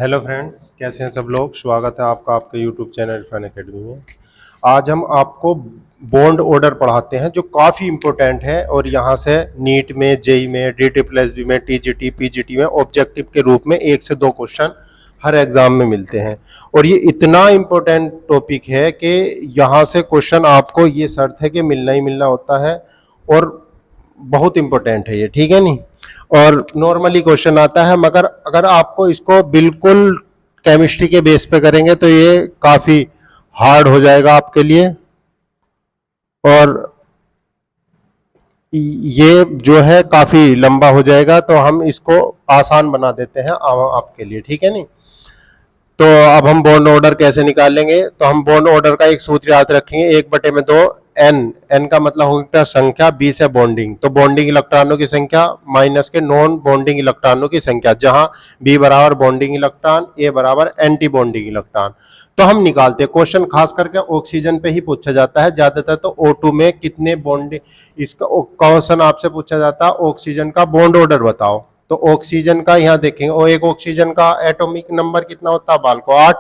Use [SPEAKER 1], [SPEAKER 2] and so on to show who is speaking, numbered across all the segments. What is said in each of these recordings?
[SPEAKER 1] Hello friends, कैसे हैं सब लोग। स्वागत है आपका आपके यूट्यूब चैनल इरफान एकेडमी में। आज हम आपको बॉन्ड ऑर्डर पढ़ाते हैं जो काफ़ी इम्पोर्टेंट है और यहाँ से नीट में, जेई में, DTPLSB में, TGT, PGT में ऑब्जेक्टिव के रूप में 1 से 2 क्वेश्चन हर एग्जाम में मिलते हैं। और ये इतना इम्पोर्टेंट टॉपिक है कि यहाँ से क्वेश्चन आपको ये शर्त है कि मिलना ही मिलना होता है और बहुत इम्पोर्टेंट है ये, ठीक है नहीं। और नॉर्मली क्वेश्चन आता है, मगर अगर आपको इसको बिल्कुल केमिस्ट्री के बेस पे करेंगे तो ये काफ़ी हार्ड हो जाएगा आपके लिए। और ये जो है काफ़ी लंबा हो जाएगा, तो हम इसको आसान बना देते हैं आपके लिए, ठीक है नहीं। तो अब हम बॉन्ड ऑर्डर कैसे निकाल लेंगे, तो हम बॉन्ड ऑर्डर का एक सूत्र याद रखेंगे, 1/2 एन का मतलब होता है संख्या, बी से बॉन्डिंग, तो बॉन्डिंग इलेक्ट्रॉनों की संख्या माइनस के नॉन बॉन्डिंग इलेक्ट्रॉनों की संख्या, जहां बी बराबर बॉन्डिंग इलेक्ट्रॉन, ए बराबर एंटी बॉन्डिंग इलेक्ट्रॉन। तो हम निकालते हैं। क्वेश्चन खास करके ऑक्सीजन पे ही पूछा जाता है ज्यादातर, तो O2 में कितने बॉन्ड, इसका क्वेश्चन आपसे पूछा जाता है ऑक्सीजन का बॉन्ड ऑर्डर बताओ। तो ऑक्सीजन का यहाँ देखेंगे, और एक ऑक्सीजन का एटॉमिक नंबर कितना होता है बाल को, 8।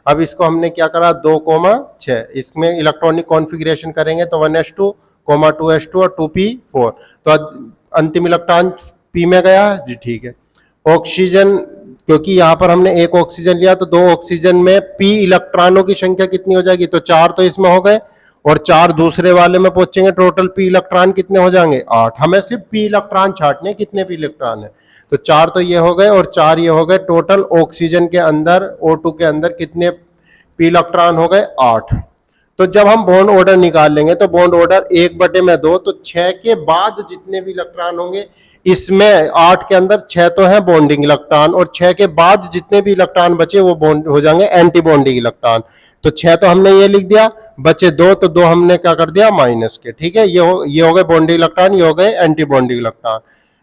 [SPEAKER 1] अब इसको हमने क्या करा, 2,6, इसमें इलेक्ट्रॉनिक कॉन्फ़िगरेशन करेंगे तो 1s2, 2s2 और 2p4। तो अंतिम इलेक्ट्रॉन p में गया जी, ठीक है। ऑक्सीजन, क्योंकि यहाँ पर हमने एक ऑक्सीजन लिया तो 2 ऑक्सीजन में p इलेक्ट्रॉनों की संख्या कितनी हो जाएगी, तो 4 तो इसमें हो गए और 4 दूसरे वाले में पहुंचेंगे, टोटल p इलेक्ट्रॉन कितने हो जाएंगे, 8। हमें सिर्फ p इलेक्ट्रॉन छांटने, कितने p इलेक्ट्रॉन है, तो 4 तो ये हो गए और 4 ये हो गए। टोटल ऑक्सीजन के अंदर, O2 के अंदर कितने p इलेक्ट्रॉन हो गए, 8। तो जब हम बॉन्ड ऑर्डर निकाल लेंगे तो बॉन्ड ऑर्डर 1/2, तो 6 के बाद जितने भी इलेक्ट्रॉन होंगे, इसमें 8 के अंदर 6 तो है बॉन्डिंग इलेक्ट्रॉन और 6 के बाद जितने भी इलेक्ट्रॉन बचे वो बॉन्ड हो जाएंगे एंटी बॉन्डिंग इलेक्ट्रॉन। तो 6 तो हमने ये लिख दिया, बचे 2, तो 2 हमने क्या कर दिया माइनस के, ठीक है। ये हो गए बॉन्डिंग इलेक्ट्रॉन, ये हो गए एंटी बॉन्डिंग इलेक्ट्रॉन।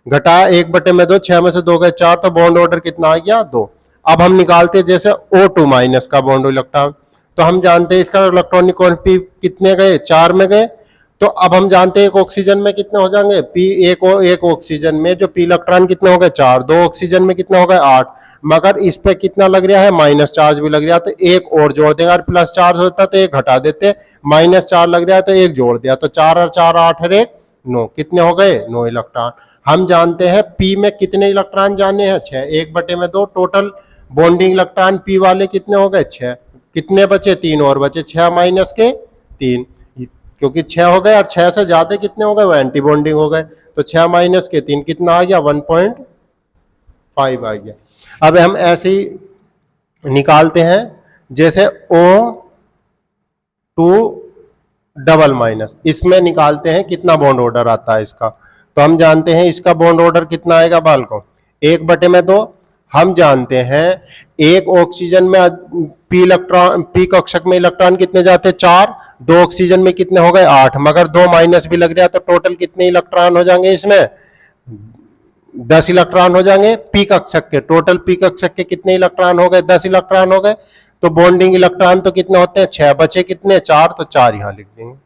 [SPEAKER 1] घटा 1/2, 6 में से 2 गए 4, तो बॉन्ड ऑर्डर कितना आ गया, 2। अब हम निकालते हैं जैसे O2 माइनस का बॉन्ड इलेक्ट्रॉन, तो हम जानते हैं इसका इलेक्ट्रॉनिक क्वांटिटी कितने गए, 4 में गए। तो अब हम जानते हैं एक ऑक्सीजन में कितने हो जाएंगे, एक ऑक्सीजन में जो p इलेक्ट्रॉन कितने हो गए, 4। 2 ऑक्सीजन में कितने हो गए, 8। मगर इस पे कितना लग रहा है, माइनस चार्ज भी लग रहा है, तो एक और जोड़ देंगे। अगर प्लस चार्ज होता तो एक घटा देते, -4 लग रहा है तो एक जोड़ दिया, तो 4 और 4 8 और 1 9, कितने हो गए, 9 इलेक्ट्रॉन। हम जानते हैं p में कितने इलेक्ट्रॉन जाने हैं, 6। 1/2 टोटल बॉन्डिंग इलेक्ट्रॉन p वाले कितने हो गए, 6। कितने बचे, 3 और बचे, 6 माइनस के 3, क्योंकि 6 हो गए और 6 से ज्यादा कितने हो गए, वो एंटी बॉन्डिंग हो गए। तो 6 माइनस के 3 कितना आ गया, 1.5 आ गया। अब हम ऐसे ही निकालते हैं, जैसे O2 डबल माइनस, इसमें निकालते हैं कितना बॉन्ड ऑर्डर आता है इसका। तो हम जानते हैं इसका बॉन्ड ऑर्डर कितना आएगा बाल को, 1/2। हम जानते हैं एक ऑक्सीजन में p इलेक्ट्रॉन, p कक्षक में इलेक्ट्रॉन कितने जाते हैं, 4। 2 ऑक्सीजन में कितने हो गए, 8। मगर 2 माइनस भी लग रहा है, तो टोटल कितने इलेक्ट्रॉन हो जाएंगे इसमें, 10 इलेक्ट्रॉन हो जाएंगे p कक्षक के। टोटल p कक्षक के कितने इलेक्ट्रॉन हो गए, 10 इलेक्ट्रॉन हो गए। तो बॉन्डिंग इलेक्ट्रॉन तो कितने होते हैं, 6। बचे कितने, 4, तो 4 यहां लिख देंगे।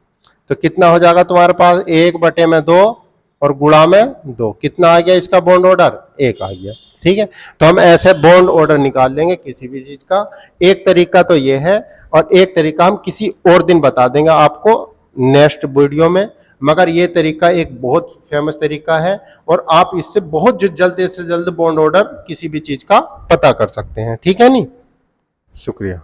[SPEAKER 1] तो कितना हो जाएगा तुम्हारे पास, 1/2 और गुणा में 2, कितना आ गया इसका बॉन्ड ऑर्डर, 1 आ गया, ठीक है। तो हम ऐसे बॉन्ड ऑर्डर निकाल लेंगे किसी भी चीज का। एक तरीका तो ये है, और एक तरीका हम किसी और दिन बता देंगे आपको नेक्स्ट वीडियो में। मगर ये तरीका एक बहुत फेमस तरीका है और आप इससे बहुत जल्द से जल्द बॉन्ड ऑर्डर किसी भी चीज का पता कर सकते हैं, ठीक है नी। शुक्रिया।